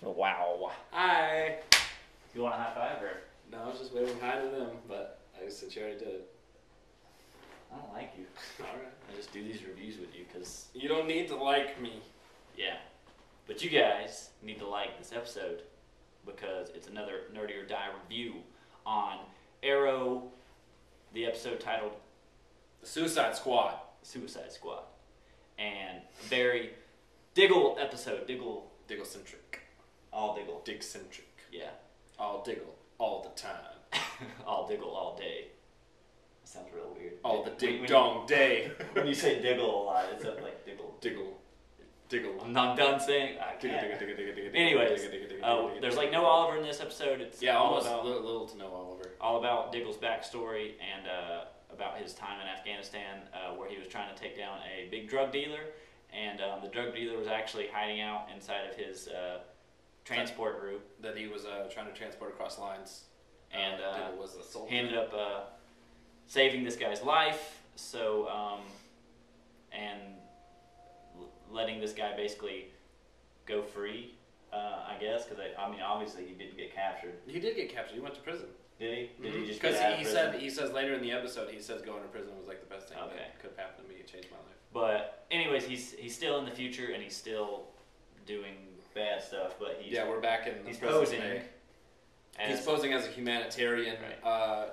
Wow. Hi. You want a high five or? No, I was just waving hi to them, but I just said you already did it. I don't like you. Alright. I just do these reviews with you because, You don't need to like me. yeah. But you guys need to like this episode because it's another Nerdy or Die review on Arrow, the episode titled The Suicide Squad. Suicide Squad. And a very Diggle episode. Diggle-centric. All Diggle. Dig-centric. Yeah. All Diggle. All the time. All Diggle all day. That sounds real weird. All the When- dig-dong day. When you say Diggle a lot, it's up like Diggle. Diggle. Diggle. I'm not done saying. I can't. Anyways, there's like no Oliver in this episode. It's Yeah, all almost about, little to no Oliver. all about Diggle's backstory and about his time in Afghanistan, where he was trying to take down a big drug dealer, and the drug dealer was actually hiding out inside of his transport group, That he was trying to transport across lines. and Diggle was a soldier. he ended up saving this guy's life. So and letting this guy basically go free, I guess, because I mean, obviously he didn't get captured. He did get captured. He went to prison. Did he? Did he just Because get out of prison? he says later in the episode, he says going to prison was like the best thing Okay. that could have happened to me. It changed my life. But anyways, he's still in the future and he's still doing bad stuff. But he's We're back in the he's present posing day. as He's posing as a humanitarian,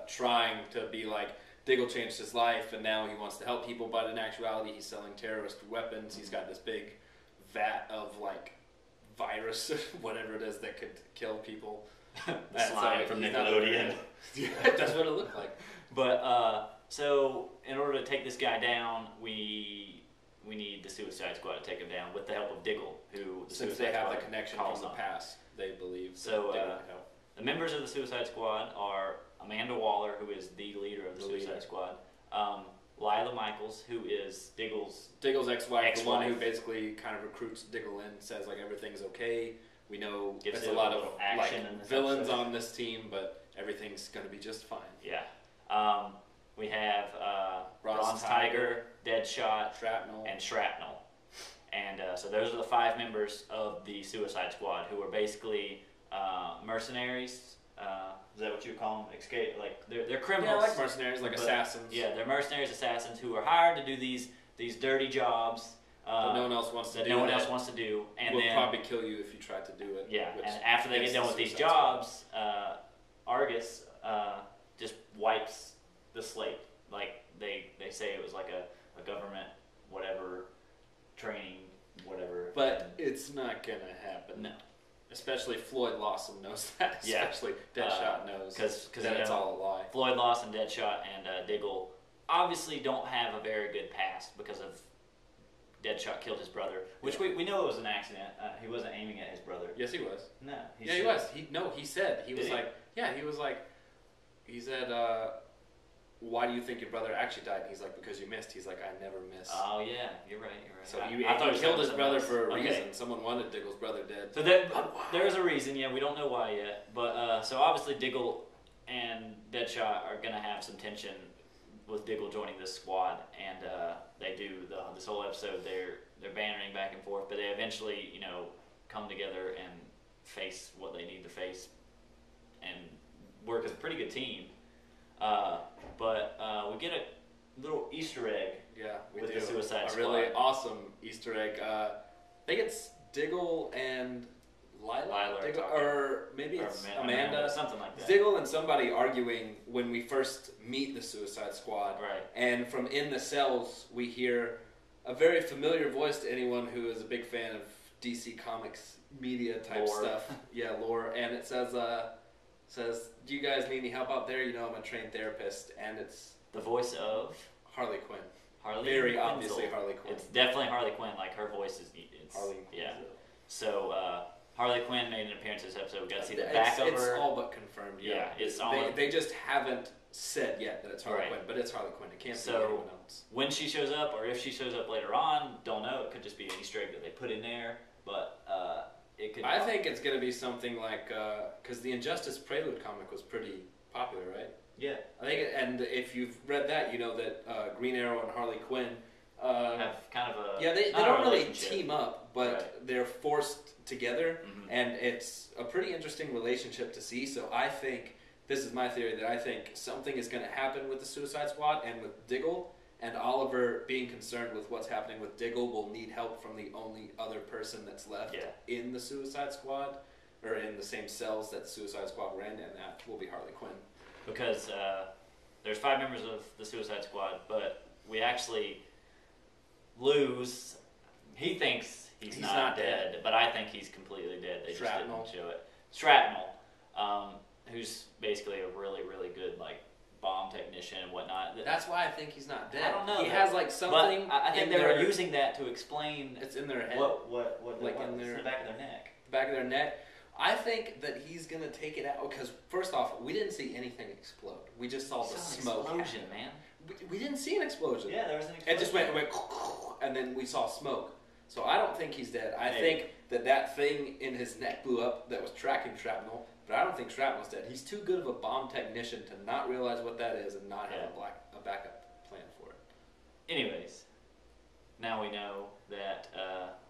trying to be like, Diggle changed his life and now he wants to help people, but in actuality he's selling terrorist weapons. He's got this big vat of like virus, whatever it is that could kill people. the That's slime like- from he's not- Nickelodeon. Yeah, that's what it looked like. But so in order to take this guy down, we need the Suicide Squad to take him down with the help of Diggle, who the Since Suicide they have the Squad connection calls from the on. past, they believe. that So, Diggle can help. The members of the Suicide Squad are Amanda Waller, who is the leader of the The leader. Suicide Squad, Lila Michaels, who is Diggle's Diggle's ex-wife, the one who Ex-wife. basically kind of recruits Diggle in, says like everything's okay. We know Gives there's a it a lot of little action like in this villains episode. on this team, but everything's gonna be just fine. Yeah. We have Ross Bronze Tiger, Tiger, Deadshot, Shrapnel, and Shrapnel. And so those are the 5 members of the Suicide Squad who are basically mercenaries. Is that what you call them? Escape? Like they're criminals. yeah, like mercenaries, like But, assassins. Yeah, they're mercenaries, assassants who are hired to do these dirty jobs but no one else wants to that do no one it. else wants to do. And Will then probably kill you if you try to do it. yeah, which and after they is get done the with these Suicide Squad. jobs, Argus just wipes the slate. Like they say it was like a government whatever training whatever. But it's not gonna happen. No, Especially Floyd Lawson knows that. Yeah. Especially Deadshot knows because that it's all a lie. Floyd Lawson, Deadshot, and Diggle obviously don't have a very good past because of Deadshot killed his brother, which we know it was an accident. He wasn't aiming at his brother. Yes, he was. No, Yeah, he was. He said he Did was he? like, yeah, he said, why do you think your brother actually died? And he's like, because you missed. He's like, I never miss. Oh yeah, you're right. So I he thought was killed his something brother else. for a Okay. reason. Someone wanted Diggle's brother dead. So there is a reason. Yeah, we don't know why yet. But so obviously Diggle and Deadshot are gonna have some tension with Diggle joining this squad, and they do this whole episode. They're bantering back and forth, but they eventually come together and face what they need to face and work as a pretty good team. But we get a little Easter egg. Yeah, we With do. the Suicide a Squad. really awesome Easter egg. I think it's Diggle and Lila Lila are Diggle, talking. or maybe it's Or Amanda. something like that. Diggle and somebody arguing when we first meet the Suicide Squad. Right. And from in the cells, we hear a very familiar voice to anyone who is a big fan of DC Comics media type Lore. stuff. Yeah, lore. And it says, do you guys need any help out there? I'm a trained therapist. And it's The voice of Harley Quinn. Harley. Very Quinzel. obviously Harley Quinn. It's definitely Harley Quinn. Like her voice is. It's, Harley. Yeah. So Harley Quinn made an appearance this episode. We got to see the It's- back of it's her. all but confirmed. Yeah, it's all they, but- they just haven't said yet that it's Harley Right. Quinn, but it's Harley Quinn. It can't So- be anyone else. When she shows up, or if she shows up later on, don't know. It could just be an Easter egg that they put in there, but it could. I think it's going to be something like, because the Injustice Prelude comic was pretty popular, right? Yeah. I think, and if you've read that, you know that Green Arrow and Harley Quinn Have kind of a they not a don't really relationship. team up, but Right. they're forced together, Mhm. and it's a pretty interesting relationship to see. So I think this is my theory that I think something is going to happen with the Suicide Squad and with Diggle, and Oliver, being concerned with what's happening with Diggle, will need help from the only other person that's left Yeah. in the Suicide Squad, or in the same cells that the Suicide Squad ran, and that will be Harley Quinn. Because there's 5 members of the Suicide Squad, but we actually lose. He thinks he's not dead, but I think he's completely dead. They Shrapnel. just didn't show it. Shrapnel, who's basically a really, really good like bomb technician and whatnot. That's why I think he's not dead. I don't know. He has like something. But I think in they were their- using that to explain It's in their head, what like what, in it's their- the back of their neck. back of their neck. I think that he's gonna take it out because first off, we didn't see anything explode. We just saw the It's an smoke. explosion, happen. man. We didn't see an explosion. Yeah, there was an explosion. It just went, and then we saw smoke. So I don't think he's dead. I Maybe. think that thing in his neck blew up that was tracking Shrapnel, but I don't think Shrapnel's dead. He's too good of a bomb technician to not realize what that is and not have a backup plan for it. Anyways, now we know that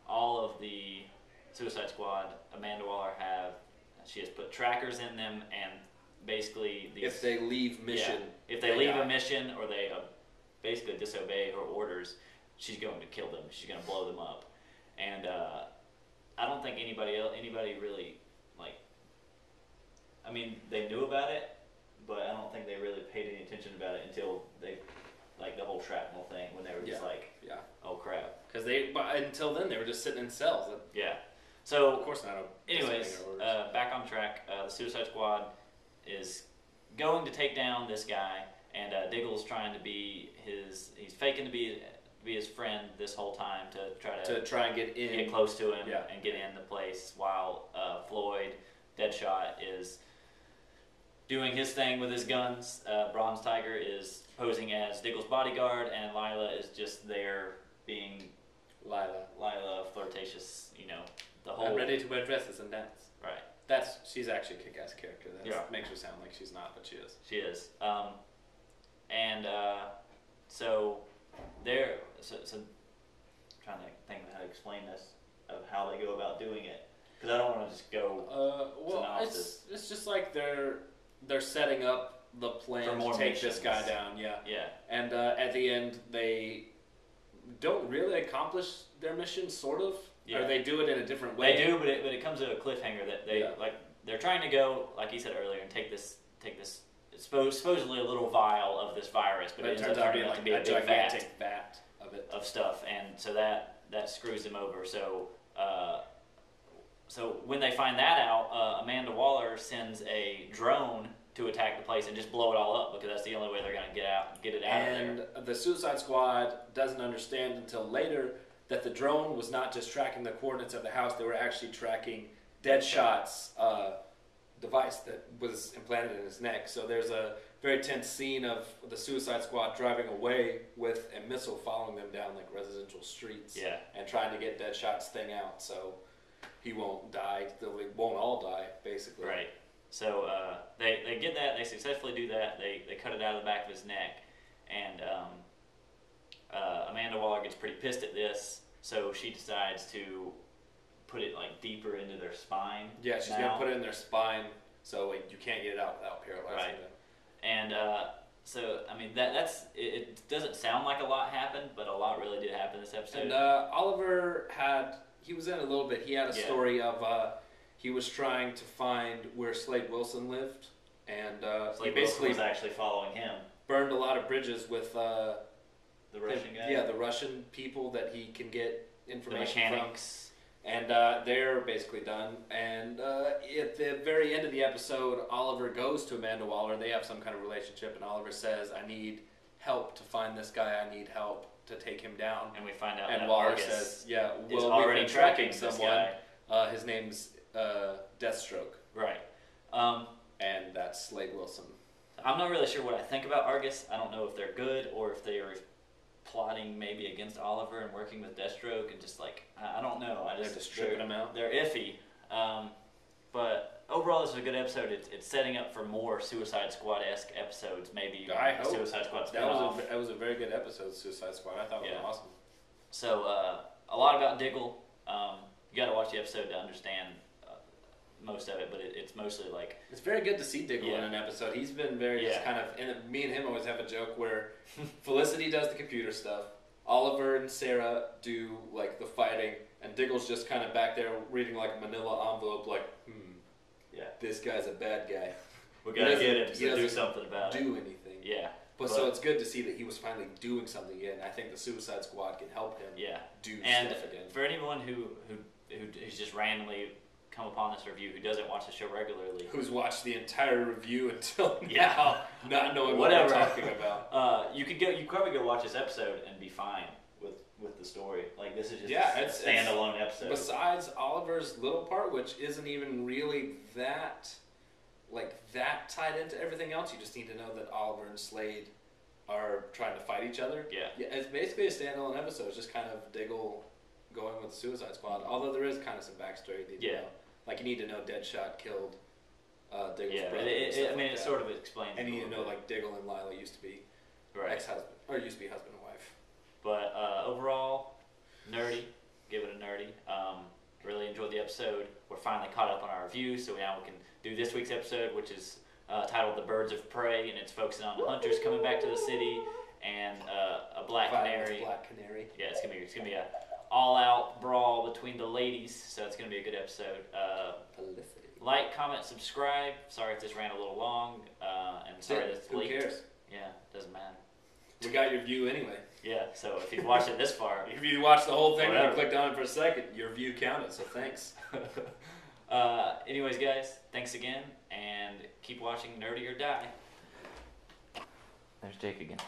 all of the Suicide Squad, Amanda Waller she has put trackers in them, and basically these, If they leave mission, if they leave die. a mission or they basically disobey her orders, she's going to kill them. She's going to blow them up, and I don't think anybody really like. I mean, they knew about it, but I don't think they really paid any attention about it until they, like the whole shrapnel thing, when they were just like, yeah, oh crap. because until then they were just sitting in cells. Yeah. So, Of course not. anyways, back on track. The Suicide Squad is going to take down this guy, and Diggle's trying to be he's faking to be his friend this whole time to try and get in, get close to him Yeah. and get in the place, while Floyd, Deadshot, is doing his thing with his guns. Bronze Tiger is posing as Diggle's bodyguard, and Lila is just there being Lila flirtatious, the whole... I'm ready to wear dresses and dance. Right. She's actually a kick-ass character. That makes her sound like she's not, but she is. She is. So they're... So I'm trying to think of how to explain this, of how they go about doing it. Because I don't want to just go... Well, synopsis. it's just like they're setting up the plan For more to take this guy missions. down, yeah. Yeah. And at the end, they don't really accomplish their mission, sort of. Yeah. Or they do it in a different way. They do, but it comes to a cliffhanger that they they're trying to go, like you said earlier, and take this supposedly a little vial of this virus, but it ends up turning out to be a big gigantic vat of it. of stuff, and so that screws them over. So so when they find that out, Amanda Waller sends a drone to attack the place and just blow it all up, because that's the only way they're going to get it out of there. And the Suicide Squad doesn't understand until later that the drone was not just tracking the coordinates of the house, they were actually tracking Deadshot's device that was implanted in his neck. So there's a very tense scene of the Suicide Squad driving away with a missile following them down like residential streets, Yeah. and trying to get Deadshot's thing out so he won't die. They won't all die, basically. Right. So they get that. They successfully do that. They cut it out of the back of his neck, and Amanda Waller gets pretty pissed at this. So she decides to put it like deeper into their spine. Yeah, she's gonna put it in their spine so you can't get it out without paralyzing Right. them. And so I mean that's it. Doesn't sound like a lot happened, but a lot really did happen this episode. And Oliver he was in a little bit. He had a story of he was trying to find where Slade Wilson lived, and he basically was actually following him. burned a lot of bridges with The Russian guy. Yeah, the Russian people that he can get The information mechanics. from. And they're basically done. And at the very end of the episode, Oliver goes to Amanda Waller. They have some kind of relationship, and Oliver says, "I need help to find this guy. I need help to take him down." And we find out And that Waller Argus says, "Yeah, is well, we've already been tracking tracking this someone. guy. His name's Deathstroke, Right. and that's Slade Wilson." I'm not really sure what I think about Argus. I don't know if they're good or if they are plotting maybe against Oliver and working with Deathstroke, and just like I don't know. They're just stripping him out. They're iffy. But overall, this is a good episode. It's setting up for more Suicide Squad-esque episodes. Maybe I hope. Suicide Squad That spin-off. was a very good episode, Suicide Squad. I thought it was awesome. So a lot about Diggle. You got to watch the episode to understand most of it, but it's mostly like it's very good to see Diggle in an episode. He's been very just kind of, and me and him always have a joke where Felicity does the computer stuff, Oliver and Sarah do like the fighting, and Diggle's just kind of back there reading like a manila envelope like, this guy's a bad guy. We gotta get him to do something about it. Do anything. Yeah. But so it's good to see that he was finally doing something again. I think the Suicide Squad can help him do stuff again. For anyone who's just randomly come upon this review, who doesn't watch the show regularly, who's watched the entire review until now, not knowing what we're talking about, you could probably go watch this episode and be fine with the story. Like, this is just it's a standalone episode. Besides Oliver's little part, which isn't even really that tied into everything else, you just need to know that Oliver and Slade are trying to fight each other. Yeah, it's basically a standalone episode. It's just kind of Diggle going with the Suicide Squad. Although there is kind of some backstory you need to know. Like, you need to know Deadshot killed Diggle's brother. It sort of explains. And you need to know, like, Diggle and Lila used to be ex-husband, or used to be husband and wife. But overall, nerdy. Give it a nerdy. Really enjoyed the episode. We're finally caught up on our review, so now we can do this week's episode, which is titled "The Birds of Prey," and it's focusing on hunters coming back to the city and a black canary. Black canary. Yeah, it's gonna be a all-out brawl between the ladies, so it's gonna be a good episode. Felicity. Like, comment, subscribe. Sorry if this ran a little long, and sorry that it's late. Who cares? Yeah, doesn't matter. We got your view anyway. Yeah, so if you've watched it this far, if you watched the whole thing and you clicked on it for a second, your view counted. So thanks. Anyways, guys, thanks again, and keep watching Nerdy or Die. There's Jake again.